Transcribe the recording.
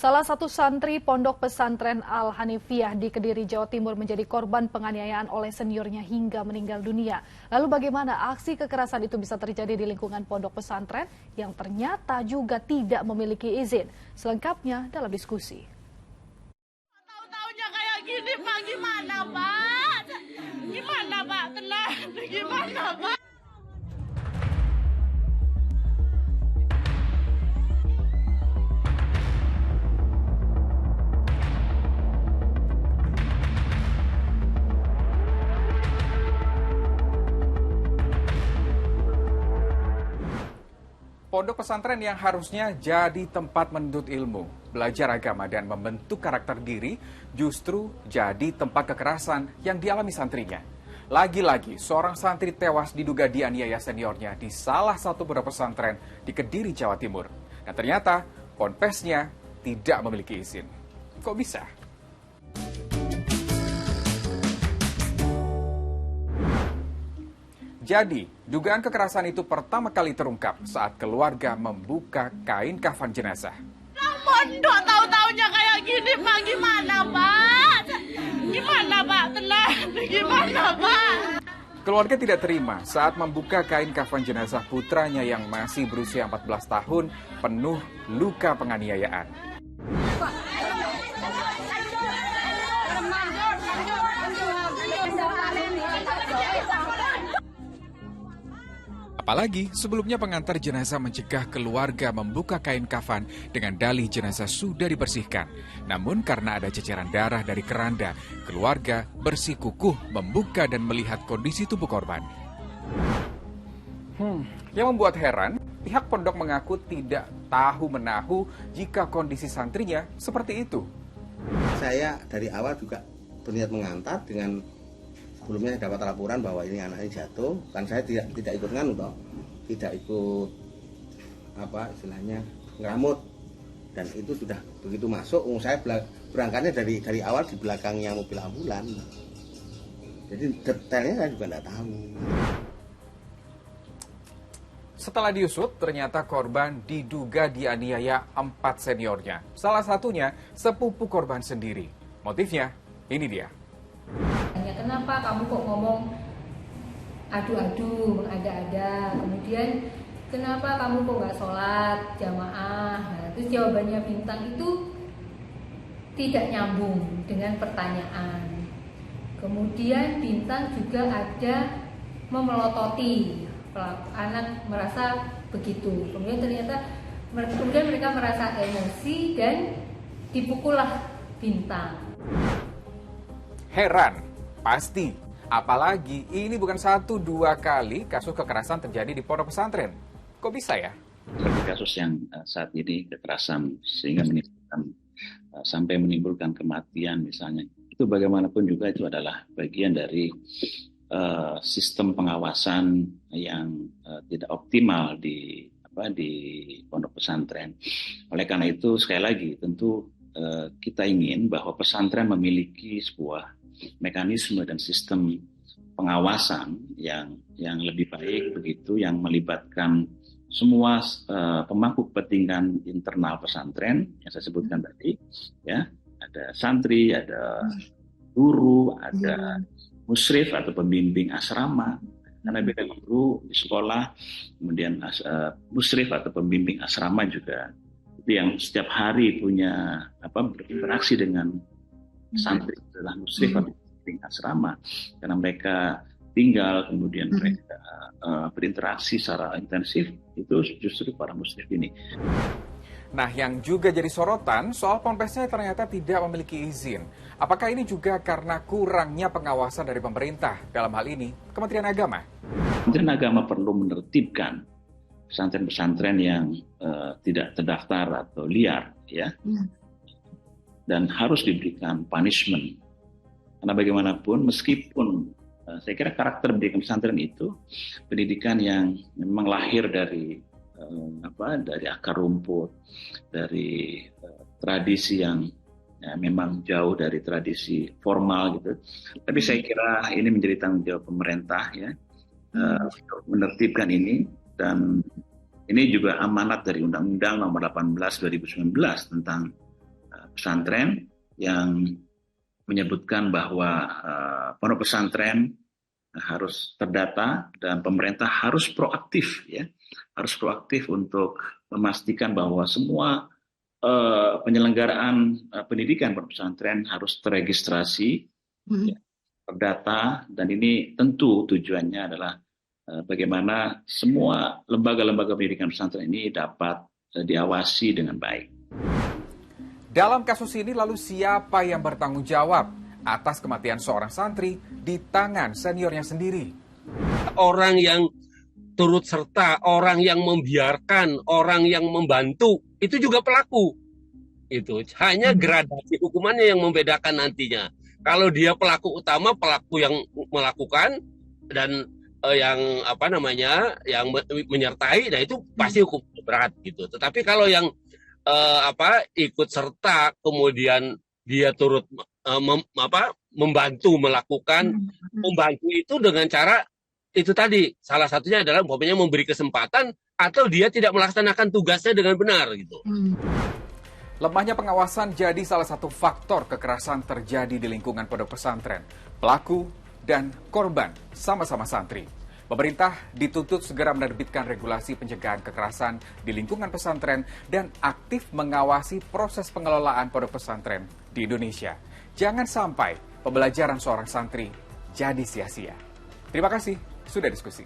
Salah satu santri Pondok Pesantren Al-Hanifiyah di Kediri, Jawa Timur menjadi korban penganiayaan oleh seniornya hingga meninggal dunia. Lalu bagaimana aksi kekerasan itu bisa terjadi di lingkungan pondok pesantren yang ternyata juga tidak memiliki izin? Selengkapnya dalam diskusi. Tahu-tahunya kayak gini, Pak. Gimana, Pak? Gimana, Pak? Tenang. Gimana, Pak? Pondok pesantren yang harusnya jadi tempat menuntut ilmu, belajar agama, dan membentuk karakter diri justru jadi tempat kekerasan yang dialami santrinya. Lagi-lagi, seorang santri tewas diduga dianiaya seniornya di salah satu pondok pesantren di Kediri, Jawa Timur. Dan ternyata, ponpesnya tidak memiliki izin. Kok bisa? Jadi, dugaan kekerasan itu pertama kali terungkap saat keluarga membuka kain kafan jenazah. Pondok tahu-tahunya kayak gini, Pak. Gimana, Pak? Gimana, Pak? Tenang. Gimana, Pak? Keluarga tidak terima saat membuka kain kafan jenazah putranya yang masih berusia 14 tahun penuh luka penganiayaan. Apalagi sebelumnya pengantar jenazah mencegah keluarga membuka kain kafan dengan dalih jenazah sudah dibersihkan. Namun karena ada ceceran darah dari keranda, keluarga bersikukuh membuka dan melihat kondisi tubuh korban. Yang membuat heran, pihak pondok mengaku tidak tahu menahu jika kondisi santrinya seperti itu. Saya dari awal juga berniat mengantar dengan sebelumnya dapat laporan bahwa ini anaknya jatuh, kan saya tidak ikut nganu toh, tidak ikut apa istilahnya ngeramut, dan itu sudah begitu masuk, saya berangkatnya dari awal di belakangnya mobil ambulan, jadi detailnya saya juga tidak tahu. Setelah diusut, ternyata korban diduga dianiaya 4 seniornya, salah satunya sepupu korban sendiri. Motifnya ini dia. Kenapa kamu kok ngomong adu-adu, ada-ada, kemudian kenapa kamu kok nggak sholat jamaah? Nah, terus jawabannya Bintang itu tidak nyambung dengan pertanyaan. Kemudian Bintang juga ada memelototi, anak merasa begitu. Kemudian ternyata mereka merasa emosi dan dipukullah Bintang. Heran, pasti. Apalagi ini bukan 1-2 kali kasus kekerasan terjadi di pondok pesantren. Kok bisa ya? Seperti kasus yang saat ini kekerasan sehingga sampai menimbulkan kematian misalnya. Itu bagaimanapun juga itu adalah bagian dari sistem pengawasan yang tidak optimal di pondok pesantren. Oleh karena itu sekali lagi tentu kita ingin bahwa pesantren memiliki sebuah mekanisme dan sistem pengawasan yang lebih baik begitu, yang melibatkan semua pemangku kepentingan internal pesantren yang saya sebutkan tadi, ya, ada santri, ada guru, ada musyrif atau pembimbing asrama, karena beda guru di sekolah, kemudian musyrif atau pembimbing asrama juga itu yang setiap hari punya berinteraksi dengan santri adalah musyrif atau pembimbing asrama, karena mereka tinggal kemudian mereka berinteraksi secara intensif, itu justru para musyrif ini. Nah, yang juga jadi sorotan soal ponpesnya ternyata tidak memiliki izin. Apakah ini juga karena kurangnya pengawasan dari pemerintah, dalam hal ini Kementerian Agama? Kementerian Agama perlu menertibkan pesantren-pesantren yang tidak terdaftar atau liar, ya, dan harus diberikan punishment. Karena bagaimanapun, meskipun saya kira karakter pendidikan pesantren itu pendidikan yang memang lahir dari akar rumput, dari tradisi yang memang jauh dari tradisi formal gitu. Tapi saya kira ini menjadi tanggung jawab pemerintah, ya, untuk menertibkan ini, dan ini juga amanat dari Undang-Undang Nomor 18 2019 tentang pesantren yang menyebutkan bahwa pondok pesantren harus terdata dan pemerintah harus proaktif, ya, harus proaktif untuk memastikan bahwa semua penyelenggaraan pendidikan pondok pesantren harus terregistrasi, ya, terdata, dan ini tentu tujuannya adalah bagaimana semua lembaga-lembaga pendidikan pesantren ini dapat diawasi dengan baik. Dalam kasus ini lalu siapa yang bertanggung jawab atas kematian seorang santri di tangan seniornya sendiri? Orang yang turut serta, orang yang membiarkan, orang yang membantu, itu juga pelaku. Itu hanya gradasi hukumannya yang membedakan nantinya. Kalau dia pelaku utama, pelaku yang melakukan dan yang yang menyertai, nah itu pasti hukum berat gitu. Tetapi kalau yang ikut serta kemudian dia turut membantu melakukan, membantu itu dengan cara itu tadi, salah satunya adalah memberi kesempatan atau dia tidak melaksanakan tugasnya dengan benar gitu. Lemahnya pengawasan jadi salah satu faktor kekerasan terjadi di lingkungan pondok pesantren. Pelaku dan korban sama-sama santri. Pemerintah dituntut segera menerbitkan regulasi pencegahan kekerasan di lingkungan pesantren dan aktif mengawasi proses pengelolaan pondok pesantren di Indonesia. Jangan sampai pembelajaran seorang santri jadi sia-sia. Terima kasih sudah diskusi.